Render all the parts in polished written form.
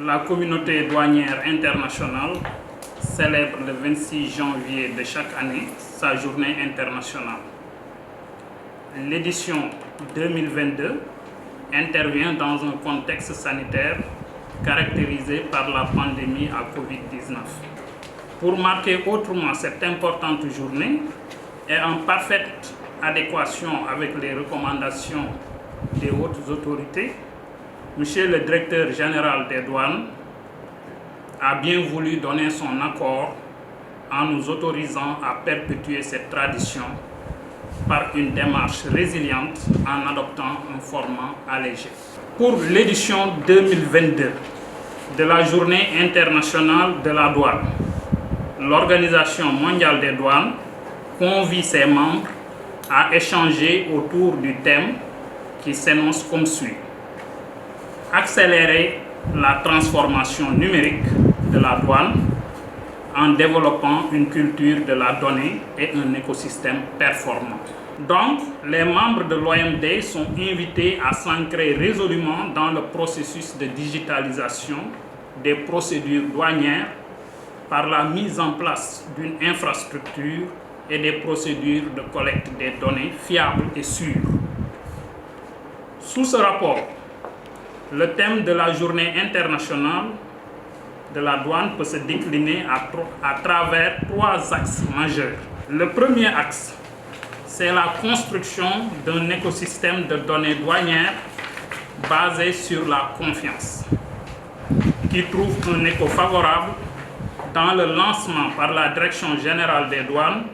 La communauté douanière internationale célèbre le 26 janvier de chaque année sa journée internationale. L'édition 2022 intervient dans un contexte sanitaire caractérisé par la pandémie à Covid-19. Pour marquer autrement cette importante journée et en parfaite adéquation avec les recommandations des hautes autorités, Monsieur le directeur général des douanes a bien voulu donner son accord en nous autorisant à perpétuer cette tradition par une démarche résiliente en adoptant un format allégé. Pour l'édition 2022 de la Journée internationale de la douane, l'Organisation mondiale des douanes convie ses membres à échanger autour du thème qui s'énonce comme suit: accélérer la transformation numérique de la douane en développant une culture de la donnée et un écosystème performant. Donc, les membres de l'OMD sont invités à s'ancrer résolument dans le processus de digitalisation des procédures douanières par la mise en place d'une infrastructure et des procédures de collecte des données fiables et sûres. Sous ce rapport, le thème de la Journée internationale de la douane peut se décliner à travers 3 axes majeurs. Le premier axe, c'est la construction d'un écosystème de données douanières basé sur la confiance, qui trouve un écho favorable dans le lancement par la Direction générale des douanes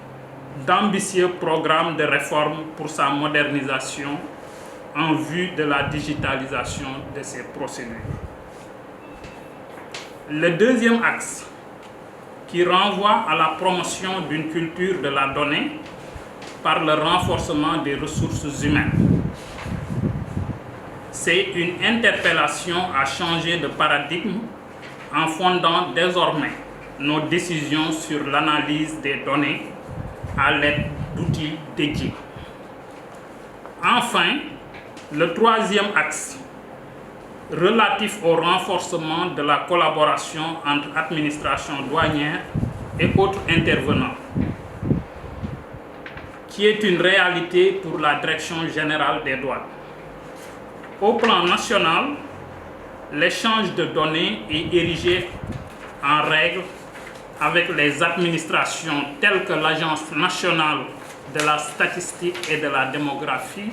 d'ambitieux programmes de réforme pour sa modernisation en vue de la digitalisation de ces procédures. Le deuxième axe, qui renvoie à la promotion d'une culture de la donnée par le renforcement des ressources humaines. C'est une interpellation à changer de paradigme en fondant désormais nos décisions sur l'analyse des données à l'aide d'outils dédiés. Enfin, le troisième axe, relatif au renforcement de la collaboration entre administrations douanières et autres intervenants, qui est une réalité pour la Direction générale des douanes. Au plan national, l'échange de données est érigé en règle avec les administrations telles que l'Agence nationale de la statistique et de la démographie,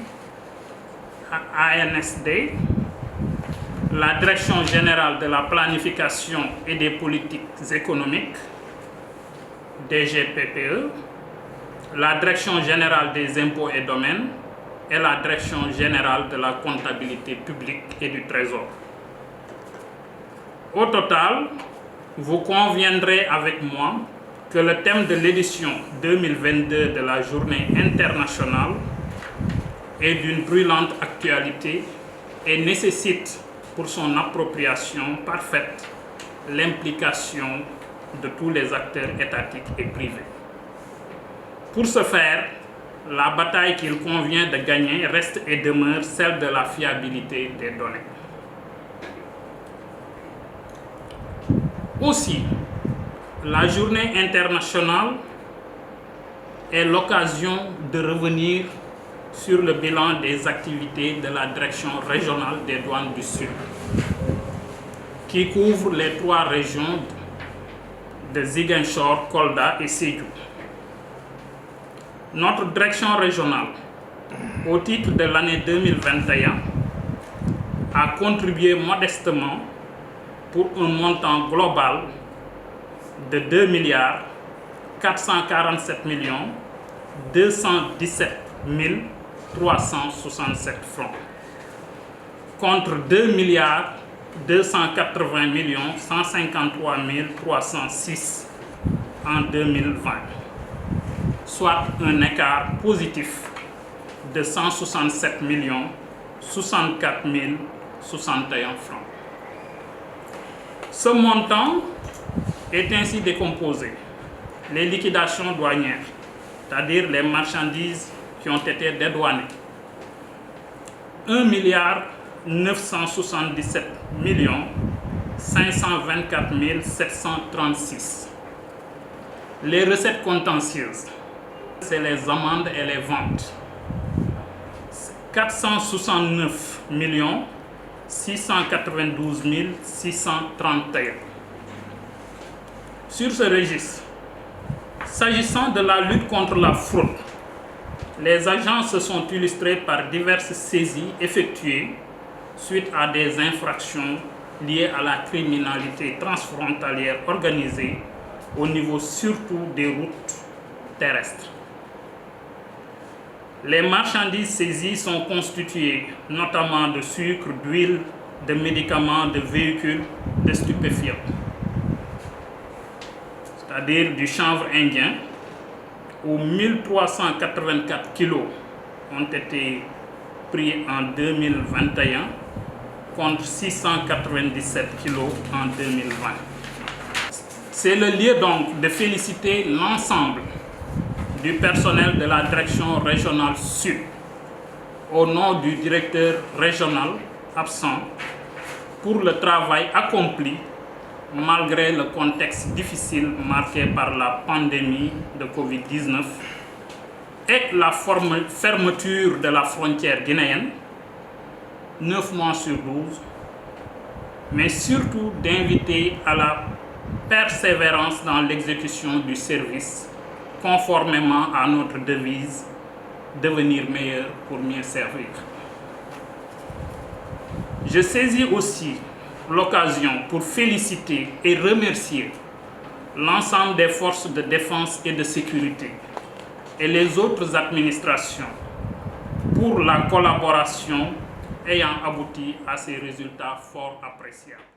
ANSD, la Direction générale de la planification et des politiques économiques, DGPPE, la Direction générale des impôts et domaines et la Direction générale de la comptabilité publique et du Trésor. Au total, vous conviendrez avec moi que le thème de l'édition 2022 de la Journée internationale est d'une brûlante actualité et nécessite pour son appropriation parfaite l'implication de tous les acteurs étatiques et privés. Pour ce faire, la bataille qu'il convient de gagner reste et demeure celle de la fiabilité des données. Aussi, la journée internationale est l'occasion de revenir sur le bilan des activités de la Direction régionale des douanes du Sud, qui couvre les 3 régions de Ziguinchor, Kolda et Sédhiou. Notre direction régionale, au titre de l'année 2021, a contribué modestement pour un montant global de 2 447 217 367 francs, contre 2 280 153 306 en 2020, soit un écart positif de 167 64 061 francs. Ce montant est ainsi décomposé: les liquidations douanières, c'est-à-dire les marchandises qui ont été dédouanées, 1 977 5 524 736. Les recettes contentieuses, c'est les amendes et les ventes. 469 692 631. Sur ce registre, s'agissant de la lutte contre la fraude, les agents se sont illustrés par diverses saisies effectuées suite à des infractions liées à la criminalité transfrontalière organisée au niveau surtout des routes terrestres. Les marchandises saisies sont constituées notamment de sucre, d'huile, de médicaments, de véhicules, de stupéfiants, c'est-à-dire du chanvre indien, où 1384 kilos ont été pris en 2021 contre 697 kilos en 2020. C'est le lieu donc de féliciter l'ensemble du personnel de la direction régionale Sud, au nom du directeur régional absent, pour le travail accompli malgré le contexte difficile marqué par la pandémie de Covid-19 et la fermeture de la frontière guinéenne, 9 mois sur 12, mais surtout d'inviter à la persévérance dans l'exécution du service, conformément à notre devise « Devenir meilleur pour mieux servir ». Je saisis aussi l'occasion pour féliciter et remercier l'ensemble des forces de défense et de sécurité et les autres administrations pour la collaboration ayant abouti à ces résultats fort appréciables.